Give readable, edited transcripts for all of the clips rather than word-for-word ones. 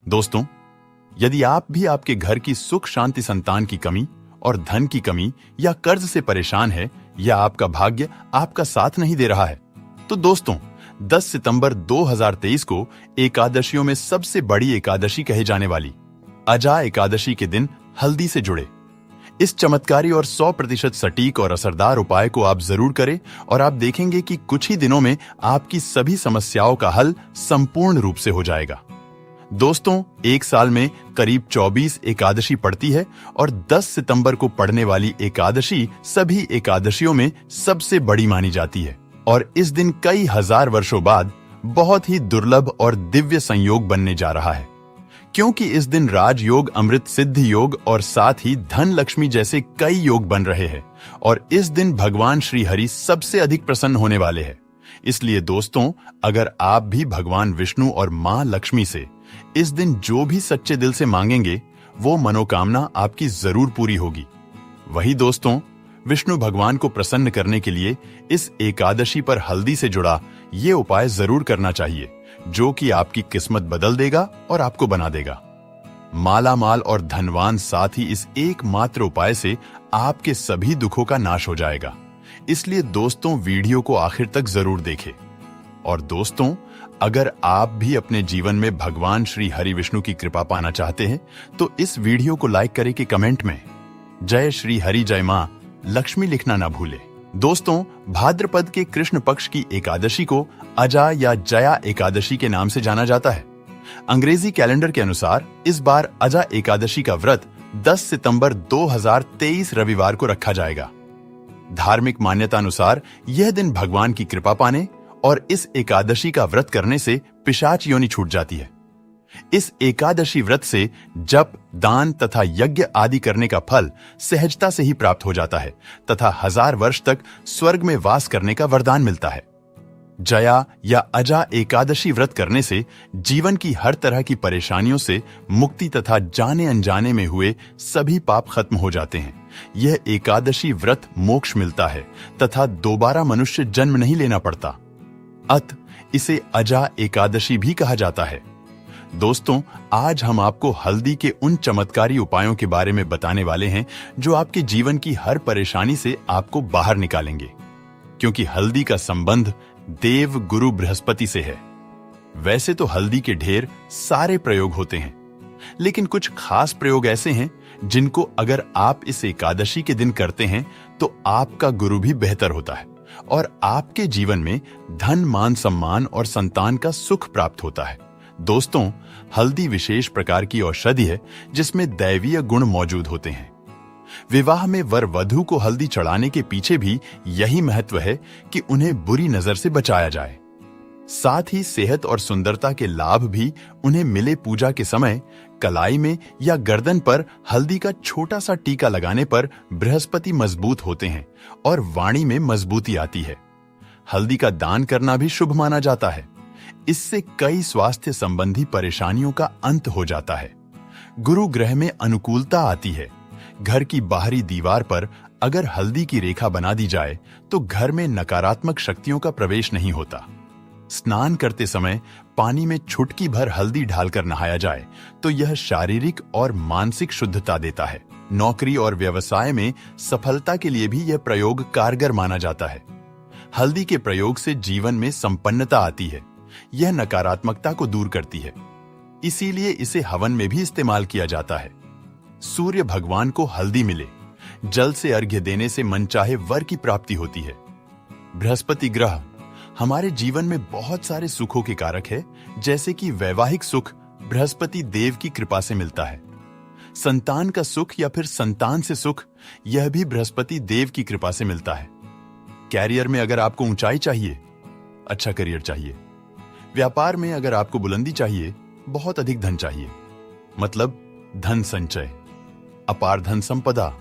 दोस्तों, यदि आप भी आपके घर की सुख शांति संतान की कमी और धन की कमी या कर्ज से परेशान है या आपका भाग्य आपका साथ नहीं दे रहा है, तो दोस्तों 10 सितंबर 2023 को एकादशियों में सबसे बड़ी एकादशी कहे जाने वाली अजा एकादशी के दिन हल्दी से जुड़े इस चमत्कारी और 100% सटीक और असरदार उपाय को आप जरूर करें और आप देखेंगे कि कुछ ही दिनों में आपकी सभी समस्याओं का हल संपूर्ण रूप से हो जाएगा। दोस्तों, एक साल में करीब 24 एकादशी पड़ती है और 10 सितंबर को पड़ने वाली एकादशी सभी एकादशियों में सबसे बड़ी मानी जाती है और इस दिन कई हजार वर्षों बाद बहुत ही दुर्लभ और दिव्य संयोग बनने जा रहा है, क्योंकि इस दिन राजयोग, अमृत सिद्धि योग और साथ ही धन लक्ष्मी जैसे कई योग बन रहे हैं और इस दिन भगवान श्री हरि सबसे अधिक प्रसन्न होने वाले हैं। इसलिए दोस्तों, अगर आप भी भगवान विष्णु और मां लक्ष्मी से इस दिन जो भी सच्चे दिल से मांगेंगे, वो मनोकामना आपकी जरूर पूरी होगी। वही दोस्तों, विष्णु भगवान को प्रसन्न करने के लिए इस एकादशी पर हल्दी से जुड़ा ये उपाय जरूर करना चाहिए, जो कि आपकी किस्मत बदल देगा और आपको बना देगा माला माल और धनवान। साथ ही इस एकमात्र उपाय से आपके सभी दुखों का नाश हो जाएगा। इसलिए दोस्तों, वीडियो को आखिर तक जरूर देखें। और दोस्तों, अगर आप भी अपने जीवन में भगवान श्री हरि विष्णु की कृपा पाना चाहते हैं, तो इस वीडियो को लाइक करें कि कमेंट में जय श्री हरि जय मां लक्ष्मी लिखना ना भूले। दोस्तों, भाद्रपद के कृष्ण पक्ष की एकादशी को अजा या जया एकादशी के नाम से जाना जाता है। अंग्रेजी कैलेंडर के अनुसार इस बार अजा एकादशी का व्रत 10 सितंबर 2023 रविवार को रखा जाएगा। धार्मिक मान्यता अनुसार यह दिन भगवान की कृपा पाने और इस एकादशी का व्रत करने से पिशाच योनि छूट जाती है। इस एकादशी व्रत से जप, दान तथा यज्ञ आदि करने का फल सहजता से ही प्राप्त हो जाता है तथा 1000 वर्ष तक स्वर्ग में वास करने का वरदान मिलता है। जया या अजा एकादशी व्रत करने से जीवन की हर तरह की परेशानियों से मुक्ति तथा जाने अनजाने में हुए सभी पाप खत्म हो जाते हैं। यह एकादशी व्रत मोक्ष मिलता है तथा दोबारा मनुष्य जन्म नहीं लेना पड़ता। अत इसे अजा एकादशी भी कहा जाता है। दोस्तों, आज हम आपको हल्दी के उन चमत्कारी उपायों के बारे में बताने वाले हैं जो आपके जीवन की हर परेशानी से आपको बाहर निकालेंगे, क्योंकि हल्दी का संबंध देव गुरु बृहस्पति से है। वैसे तो हल्दी के ढेर सारे प्रयोग होते हैं, लेकिन कुछ खास प्रयोग ऐसे हैं जिनको अगर आप इस एकादशी के दिन करते हैं तो आपका गुरु भी बेहतर होता है और आपके जीवन में धन, मान सम्मान और संतान का सुख प्राप्त होता है। दोस्तों, हल्दी विशेष प्रकार की औषधि है जिसमें दैवीय गुण मौजूद होते हैं। विवाह में वर वधू को हल्दी चढ़ाने के पीछे भी यही महत्व है कि उन्हें बुरी नजर से बचाया जाए। साथ ही सेहत और सुंदरता के लाभ भी उन्हें मिले। पूजा के समय कलाई में या गर्दन पर हल्दी का छोटा सा टीका लगाने पर बृहस्पति मजबूत होते हैं और वाणी में मजबूती आती है। हल्दी का दान करना भी शुभ माना जाता है। इससे कई स्वास्थ्य संबंधी परेशानियों का अंत हो जाता है। गुरु ग्रह में अनुकूलता आती है। घर की बाहरी दीवार पर अगर हल्दी की रेखा बना दी जाए तो घर में नकारात्मक शक्तियों का प्रवेश नहीं होता। स्नान करते समय पानी में चुटकी भर हल्दी डालकर नहाया जाए तो यह शारीरिक और मानसिक शुद्धता देता है। नौकरी और व्यवसाय में सफलता के लिए भी यह प्रयोग कारगर माना जाता है। हल्दी के प्रयोग से जीवन में संपन्नता आती है। यह नकारात्मकता को दूर करती है, इसीलिए इसे हवन में भी इस्तेमाल किया जाता है। सूर्य भगवान को हल्दी मिले, जल से अर्घ्य देने से मनचाहे वर की प्राप्ति होती है। बृहस्पति ग्रह हमारे जीवन में बहुत सारे सुखों के कारक है, जैसे कि वैवाहिक सुख बृहस्पति देव की कृपा से मिलता है। संतान का सुख या फिर संतान से सुख, यह भी बृहस्पति देव की कृपा से मिलता है। कैरियर में अगर आपको ऊंचाई चाहिए, अच्छा करियर चाहिए। व्यापार में अगर आपको बुलंदी चाहिए, बहुत अधिक धन चाहिए, मतलब धन संचय, अपार धन संपदा,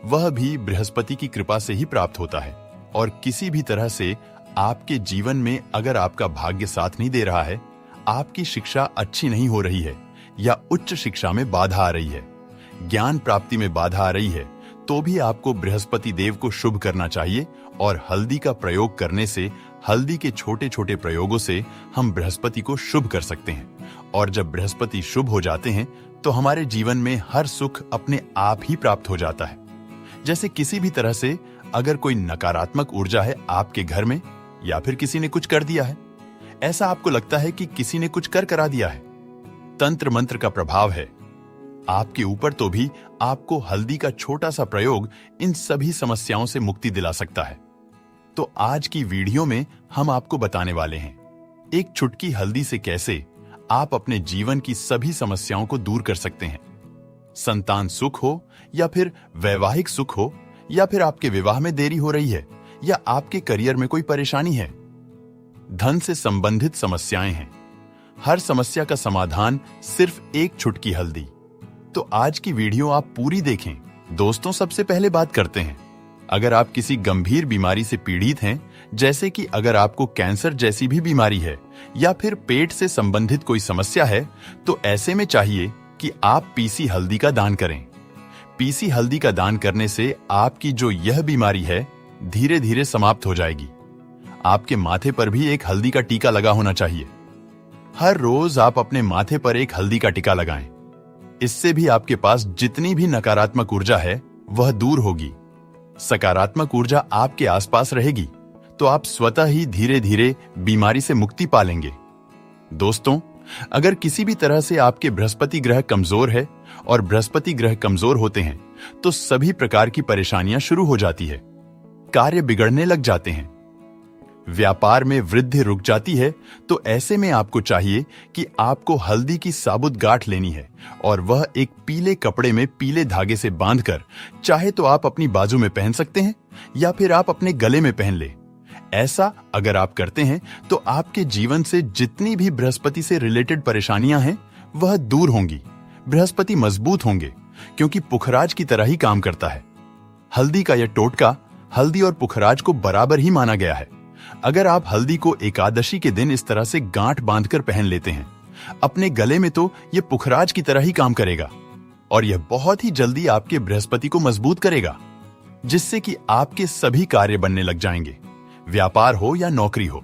वह भी बृहस्पति की कृपा से ही प्राप्त होता है। और किसी भी तरह से आपके जीवन में अगर आपका भाग्य साथ नहीं दे रहा है, आपकी शिक्षा अच्छी नहीं हो रही है या उच्च शिक्षा में बाधा आ रही है, ज्ञान प्राप्ति में बाधा आ रही है, तो भी आपको बृहस्पति देव को शुभ करना चाहिए। और हल्दी का प्रयोग करने से, हल्दी के छोटे छोटे प्रयोगों से हम बृहस्पति को शुभ कर सकते हैं और जब बृहस्पति शुभ हो जाते हैं तो हमारे जीवन में हर सुख अपने आप ही प्राप्त हो जाता है। जैसे किसी भी तरह से अगर कोई नकारात्मक ऊर्जा है आपके घर में, या फिर किसी ने कुछ कर दिया है, ऐसा आपको लगता है कि किसी ने कुछ कर करा दिया है, तंत्र मंत्र का प्रभाव है आपके ऊपर, तो भी आपको हल्दी का छोटा सा प्रयोग इन सभी समस्याओं से मुक्ति दिला सकता है। तो आज की वीडियो में हम आपको बताने वाले हैं एक चुटकी हल्दी से कैसे आप अपने जीवन की सभी समस्याओं को दूर कर सकते हैं। संतान सुख हो या फिर वैवाहिक सुख हो, या फिर आपके विवाह में देरी हो रही है, या आपके करियर में कोई परेशानी है, धन से संबंधित समस्याएं हैं, हर समस्या का समाधान सिर्फ एक चुटकी हल्दी। तो आज की वीडियो आप पूरी देखें। दोस्तों, सबसे पहले बात करते हैं, अगर आप किसी गंभीर बीमारी से पीड़ित हैं, जैसे कि अगर आपको कैंसर जैसी भी बीमारी है या फिर पेट से संबंधित कोई समस्या है, तो ऐसे में चाहिए कि आप पीसी हल्दी का दान करें। पीसी हल्दी का दान करने से आपकी जो यह बीमारी है धीरे धीरे समाप्त हो जाएगी। आपके माथे पर भी एक हल्दी का टीका लगा होना चाहिए। हर रोज आप अपने माथे पर एक हल्दी का टीका लगाएं। इससे भी आपके पास जितनी भी नकारात्मक ऊर्जा है वह दूर होगी, सकारात्मक ऊर्जा आपके आसपास रहेगी, तो आप स्वतः ही धीरे धीरे बीमारी से मुक्ति पा लेंगे। दोस्तों, अगर किसी भी तरह से आपके बृहस्पति ग्रह कमजोर है, और बृहस्पति ग्रह कमजोर होते हैं तो सभी प्रकार की परेशानियां शुरू हो जाती है, कार्य बिगड़ने लग जाते हैं, व्यापार में वृद्धि रुक जाती है। तो ऐसे में आपको चाहिए कि आपको हल्दी की साबुत गांठ लेनी है, और वह एक पीले कपड़े में पीले धागे से बांधकर, चाहे तो आप अपनी बाजू में पहन सकते हैं या फिर आप अपने गले में पहन ले। ऐसा अगर आप करते हैं तो आपके जीवन से जितनी भी बृहस्पति से रिलेटेड परेशानियां हैं वह दूर होंगी। बृहस्पति मजबूत होंगे, क्योंकि पुखराज की तरह ही काम करता है। हल्दी का यह टोटका हल्दी और पुखराज को बराबर ही माना गया है। अगर आप हल्दी को एकादशी के दिन इस तरह से गांठ बांधकर पहन लेते हैं अपने गले में, तो यह पुखराज की तरह ही काम करेगा, और यह बहुत ही जल्दी आपके बृहस्पति को मजबूत करेगा, जिससे कि आपके सभी कार्य बनने लग जाएंगे। व्यापार हो या नौकरी हो,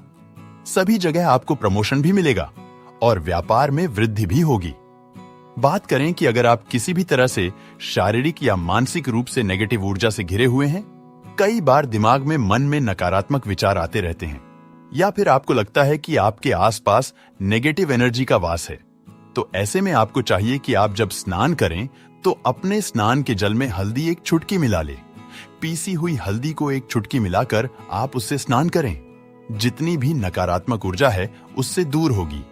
सभी जगह आपको प्रमोशन भी मिलेगा और व्यापार में वृद्धि भी होगी। बात करें कि अगर आप किसी भी तरह से शारीरिक या मानसिक रूप से नेगेटिव ऊर्जा से घिरे हुए हैं, कई बार दिमाग में मन में नकारात्मक विचार आते रहते हैं, या फिर आपको लगता है कि आपके आसपास नेगेटिव एनर्जी का वास है, तो ऐसे में आपको चाहिए कि आप जब स्नान करें तो अपने स्नान के जल में हल्दी एक चुटकी मिला ले। पीसी हुई हल्दी को एक चुटकी मिलाकर आप उससे स्नान करें। जितनी भी नकारात्मक ऊर्जा है उससे दूर होगी।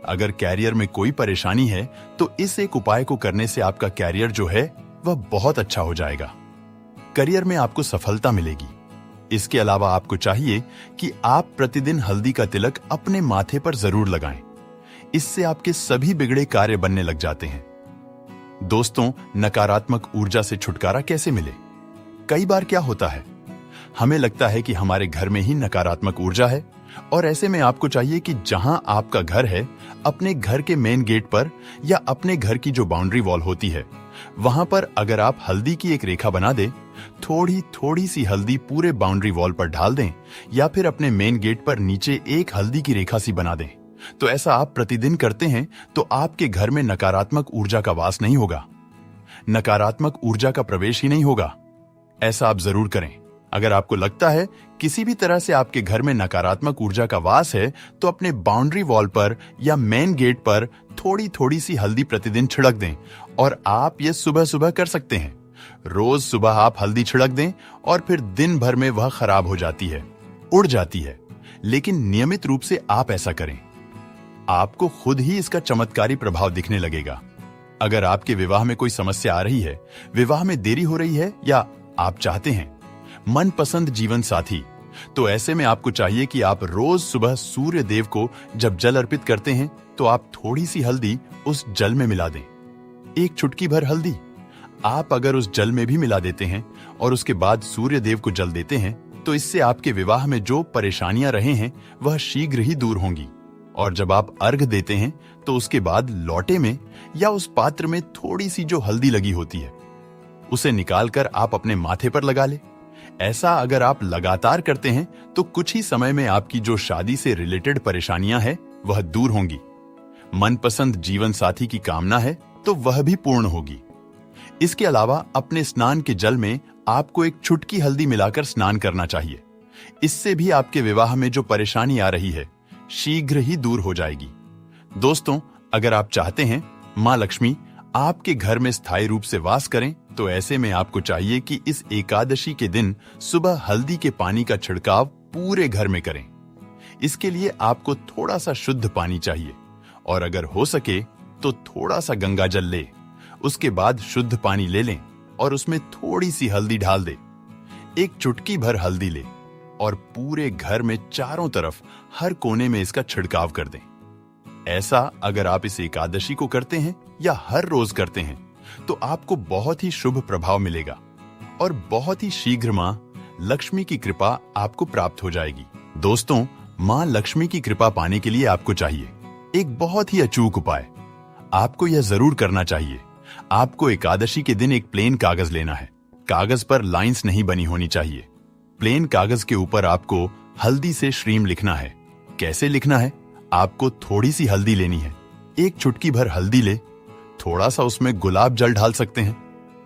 अगर कैरियर में कोई परेशानी है तो इस एक उपाय को करने से आपका कैरियर जो है वह बहुत अच्छा हो जाएगा। करियर में आपको सफलता मिलेगी। इसके अलावा आपको चाहिए कि आप प्रतिदिन हल्दी का तिलक अपने माथे पर जरूर लगाएं। इससे आपके सभी बिगड़े कार्य बनने लग जाते हैं। दोस्तों, नकारात्मक ऊर्जा से छुटकारा कैसे मिले? कई बार क्या होता है, हमें लगता है कि हमारे घर में ही नकारात्मक ऊर्जा है, और ऐसे में आपको चाहिए कि जहां आपका घर है, अपने घर के मेन गेट पर या अपने घर की जो बाउंड्री वॉल होती है, वहां पर अगर आप हल्दी की एक रेखा बना दें, थोड़ी थोड़ी सी हल्दी पूरे बाउंड्री वॉल पर डाल दें, या फिर अपने मेन गेट पर नीचे एक हल्दी की रेखा सी बना दें, तो ऐसा आप प्रतिदिन करते हैं तो आपके घर में नकारात्मक ऊर्जा का वास नहीं होगा, नकारात्मक ऊर्जा का प्रवेश ही नहीं होगा। ऐसा आप जरूर करें। अगर आपको लगता है किसी भी तरह से आपके घर में नकारात्मक ऊर्जा का वास है, तो अपने बाउंड्री वॉल पर या मेन गेट पर थोड़ी थोड़ी सी हल्दी प्रतिदिन छिड़क दें, और आप ये सुबह सुबह कर सकते हैं। रोज सुबह आप हल्दी छिड़क दें और फिर दिन भर में वह खराब हो जाती है, उड़ जाती है, लेकिन नियमित रूप से आप ऐसा करें। आपको खुद ही इसका चमत्कारी प्रभाव दिखने लगेगा। अगर आपके विवाह में कोई समस्या आ रही है, विवाह में देरी हो रही है, या आप चाहते हैं मनपसंद जीवन साथी, तो ऐसे में आपको चाहिए कि आप रोज सुबह सूर्य देव को जब जल अर्पित करते हैं तो आप थोड़ी सी हल्दी उस जल में मिला दें। एक चुटकी भर हल्दी आप अगर उस जल में भी मिला देते हैं और उसके बाद सूर्य देव को जल देते हैं, तो इससे आपके विवाह में जो परेशानियां रहे हैं वह शीघ्र ही दूर होंगी। और जब आप अर्घ देते हैं तो उसके बाद लौटे में या उस पात्र में थोड़ी सी जो हल्दी लगी होती है उसे निकालकर आप अपने माथे पर लगा ले। ऐसा अगर आप लगातार करते हैं तो कुछ ही समय में आपकी जो शादी से रिलेटेड परेशानियां हैं वह दूर होंगी। मनपसंद जीवन साथी की कामना है तो वह भी पूर्ण होगी। इसके अलावा अपने स्नान के जल में आपको एक चुटकी हल्दी मिलाकर स्नान करना चाहिए। इससे भी आपके विवाह में जो परेशानी आ रही है शीघ्र ही दूर हो जाएगी। दोस्तों, अगर आप चाहते हैं मां लक्ष्मी आपके घर में स्थायी रूप से वास करें तो ऐसे में आपको चाहिए कि इस एकादशी के दिन सुबह हल्दी के पानी का छिड़काव पूरे घर में करें। इसके लिए आपको थोड़ा सा शुद्ध पानी चाहिए और अगर हो सके तो थोड़ा सा गंगा जल ले। उसके बाद शुद्ध पानी ले लें और उसमें थोड़ी सी हल्दी डाल दे। एक चुटकी भर हल्दी ले और पूरे घर में चारों तरफ हर कोने में इसका छिड़काव कर दें। ऐसा अगर आप इस एकादशी को करते हैं या हर रोज करते हैं तो आपको बहुत ही शुभ प्रभाव मिलेगा और बहुत ही शीघ्र मां लक्ष्मी की कृपा आपको प्राप्त हो जाएगी। दोस्तों, मां लक्ष्मी की कृपा पाने के लिए आपको चाहिए एक बहुत ही अचूक उपाय। आपको यह जरूर करना चाहिए। आपको एकादशी के दिन एक प्लेन कागज लेना है। कागज पर लाइंस नहीं बनी होनी चाहिए। प्लेन कागज के ऊपर आपको हल्दी से श्रीम लिखना है। कैसे लिखना है? आपको थोड़ी सी हल्दी लेनी है, एक चुटकी भर हल्दी ले, थोड़ा सा उसमें गुलाब जल डाल सकते हैं।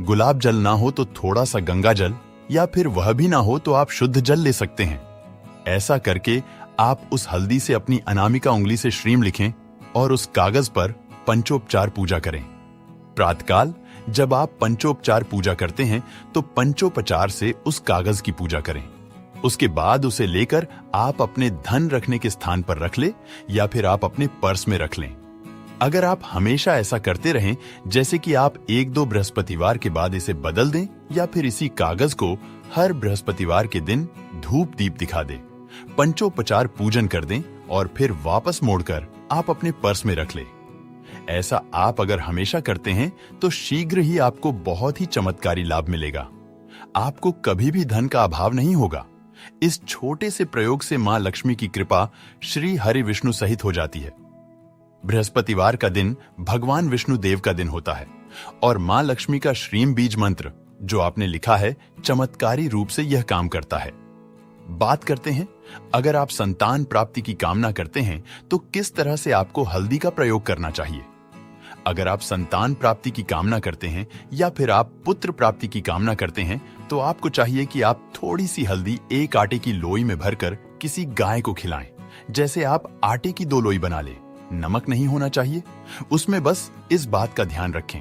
गुलाब जल ना हो तो थोड़ा सा गंगा जल, या फिर वह भी ना हो तो आप शुद्ध जल ले सकते हैं। ऐसा करके आप उस हल्दी से अपनी अनामिका उंगली से श्रीम लिखें और उस कागज पर पंचोपचार पूजा करें। प्रातःकाल जब आप पंचोपचार पूजा करते हैं तो पंचोपचार से उस कागज की पूजा करें। उसके बाद उसे लेकर आप अपने धन रखने के स्थान पर रख ले या फिर आप अपने पर्स में रख लें। अगर आप हमेशा ऐसा करते रहें, जैसे कि आप 1-2 बृहस्पतिवार के बाद इसे बदल दें या फिर इसी कागज को हर बृहस्पतिवार के दिन धूप दीप दिखा दें, पंचोपचार पूजन कर दें और फिर वापस मोड़कर आप अपने पर्स में रख लें। ऐसा आप अगर हमेशा करते हैं तो शीघ्र ही आपको बहुत ही चमत्कारी लाभ मिलेगा। आपको कभी भी धन का अभाव नहीं होगा। इस छोटे से प्रयोग से मां लक्ष्मी की कृपा श्री हरि विष्णु सहित हो जाती है। बृहस्पतिवार का दिन भगवान विष्णु देव का दिन होता है और मां लक्ष्मी का श्रीम बीज मंत्र जो आपने लिखा है चमत्कारी रूप से यह काम करता है। बात करते हैं, अगर आप संतान प्राप्ति की कामना करते हैं तो किस तरह से आपको हल्दी का प्रयोग करना चाहिए। अगर आप संतान प्राप्ति की कामना करते हैं या फिर आप पुत्र प्राप्ति की कामना करते हैं तो आपको चाहिए कि आप थोड़ी सी हल्दी एक आटे की लोई में भरकर किसी गाय को खिलाएं। जैसे आप आटे की 2 लोई बना लें। नमक नहीं होना चाहिए उसमें, बस इस बात का ध्यान रखें।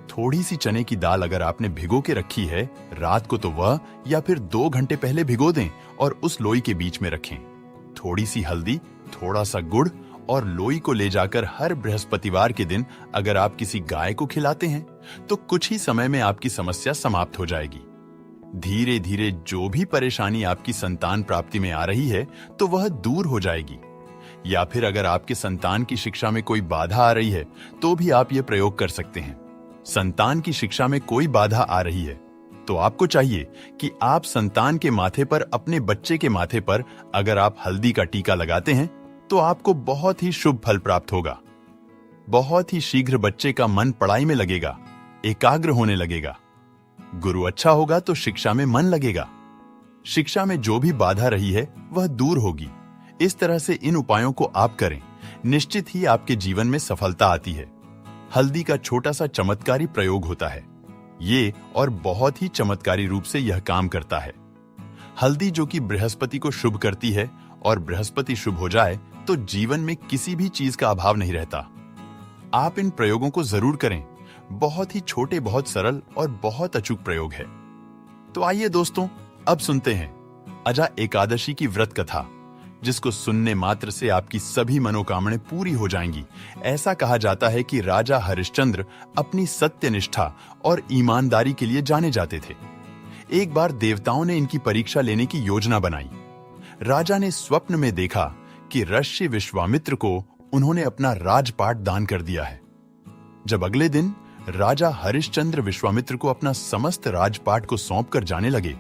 थोड़ी सी चने की दाल अगर आपने भिगो के रखी है रात को तो वह या फिर 2 घंटे पहले भिगो दें और उस लोई के बीच में रखें। थोड़ी सी हल्दी, थोड़ा सा गुड़ और लोई को ले जाकर हर बृहस्पतिवार के दिन अगर आप किसी गाय को खिलाते हैं तो कुछ ही समय में आपकी समस्या समाप्त हो जाएगी। धीरे धीरे जो भी परेशानी आपकी संतान प्राप्ति में आ रही है तो वह दूर हो जाएगी। या फिर अगर आपके संतान की शिक्षा में कोई बाधा आ रही है तो भी आप ये प्रयोग कर सकते हैं। संतान की शिक्षा में कोई बाधा आ रही है तो आपको चाहिए कि आप संतान के माथे पर, अपने बच्चे के माथे पर अगर आप हल्दी का टीका लगाते हैं तो आपको बहुत ही शुभ फल प्राप्त होगा। बहुत ही शीघ्र बच्चे का मन पढ़ाई में लगेगा, एकाग्र होने लगेगा। गुरु अच्छा होगा तो शिक्षा में मन लगेगा। शिक्षा में जो भी बाधा रही है वह दूर होगी। इस तरह से इन उपायों को आप करें, निश्चित ही आपके जीवन में सफलता आती है। हल्दी का छोटा सा चमत्कारी प्रयोग होता है ये, और बहुत ही चमत्कारी रूप से यह काम करता है। हल्दी जो कि बृहस्पति को शुभ करती है और बृहस्पति शुभ हो जाए तो जीवन में किसी भी चीज का अभाव नहीं रहता। आप इन प्रयोगों को जरूर करें। बहुत ही छोटे, बहुत सरल और बहुत अचूक प्रयोग है। तो आइए दोस्तों, अब सुनते हैं अजा एकादशी की व्रत कथा, जिसको सुनने मात्र से आपकी सभी मनोकामनाएं पूरी हो जाएंगी। ऐसा कहा जाता है कि राजा हरिश्चंद्र अपनी सत्यनिष्ठा और ईमानदारी के लिए जाने जाते थे। एक बार देवताओं ने इनकी परीक्षा लेने की योजना बनाई। राजा ने स्वप्न में देखा कि ऋषि विश्वामित्र को उन्होंने अपना राजपाट दान कर दिया है। जब अगले दिन राजा हरिश्चंद्र विश्वामित्र को अपना समस्त राजपाट को सौंपकर जाने लगे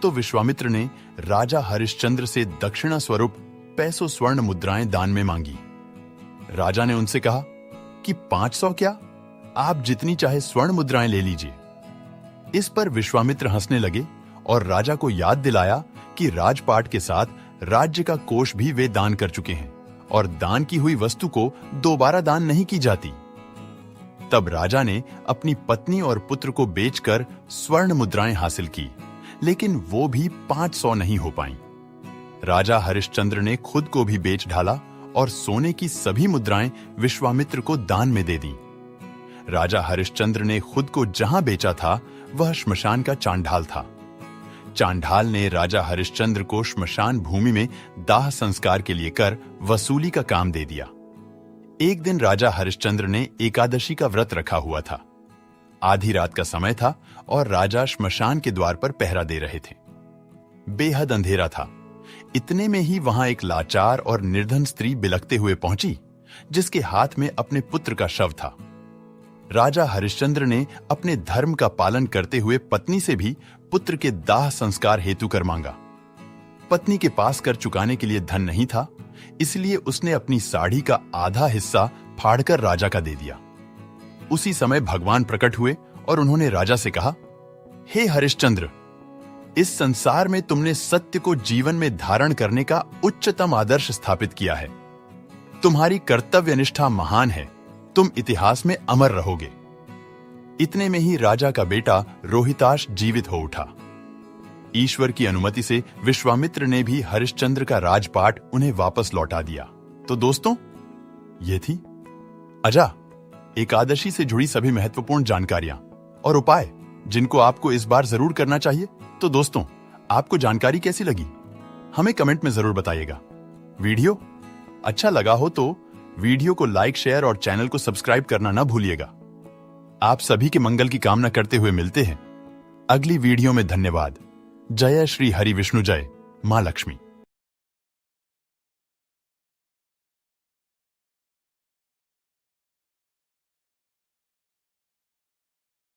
तो विश्वामित्र ने राजा हरिश्चंद्र से दक्षिणा स्वरूप पैसों स्वर्ण मुद्राएं दान में मांगी। राजा ने उनसे कहा कि 500 क्या, आप जितनी चाहे स्वर्ण मुद्राएं ले लीजिए। इस पर विश्वामित्र हंसने लगे और राजा को याद दिलाया कि राजपाट के साथ राज्य का कोष भी वे दान कर चुके हैं और दान की हुई वस्तु को दोबारा दान नहीं की जाती। तब राजा ने अपनी पत्नी और पुत्र को बेचकर स्वर्ण मुद्राएं हासिल की, लेकिन वो भी 500 नहीं हो पाईं। राजा हरिश्चंद्र ने खुद को भी बेच डाला और सोने की सभी मुद्राएं विश्वामित्र को दान में दे दी। राजा हरिश्चंद्र ने खुद को जहां बेचा था वह श्मशान का चांडाल था। चांडाल ने राजा हरिश्चंद्र को श्मशान भूमि में दाह संस्कार के लिए कर वसूली का काम दे दिया। एक दिन राजा हरिश्चंद्र ने एकादशी का व्रत रखा हुआ था। आधी रात का समय था और राजा श्मशान के द्वार पर पहरा दे रहे थे। बेहद अंधेरा था। इतने में ही वहां एक लाचार और निर्धन स्त्री बिलखते हुए पहुंची, जिसके हाथ में अपने पुत्र का शव था। राजा हरिश्चंद्र ने अपने धर्म का पालन करते हुए पत्नी से भी पुत्र के दाह संस्कार हेतु कर मांगा। पत्नी के पास कर चुकाने के लिए धन नहीं था, इसलिए उसने अपनी साड़ी का आधा हिस्सा फाड़कर राजा का दे दिया। उसी समय भगवान प्रकट हुए और उन्होंने राजा से कहा, हे हरिश्चंद्र, इस संसार में तुमने सत्य को जीवन में धारण करने का उच्चतम आदर्श स्थापित किया है। तुम्हारी कर्तव्य निष्ठा महान है। तुम इतिहास में अमर रहोगे। इतने में ही राजा का बेटा रोहिताश जीवित हो उठा। ईश्वर की अनुमति से विश्वामित्र ने भी हरिश्चंद्र का राजपाट उन्हें वापस लौटा दिया। तो दोस्तों, ये थी अजा एकादशी से जुड़ी सभी महत्वपूर्ण जानकारियां और उपाय जिनको आपको इस बार जरूर करना चाहिए। तो दोस्तों, आपको जानकारी कैसी लगी हमें कमेंट में जरूर बताइएगा। वीडियो अच्छा लगा हो तो वीडियो को लाइक, शेयर और चैनल को सब्सक्राइब करना ना भूलिएगा। आप सभी के मंगल की कामना करते हुए मिलते हैं अगली वीडियो में। धन्यवाद। जय श्री हरि विष्णु, जय मां लक्ष्मी।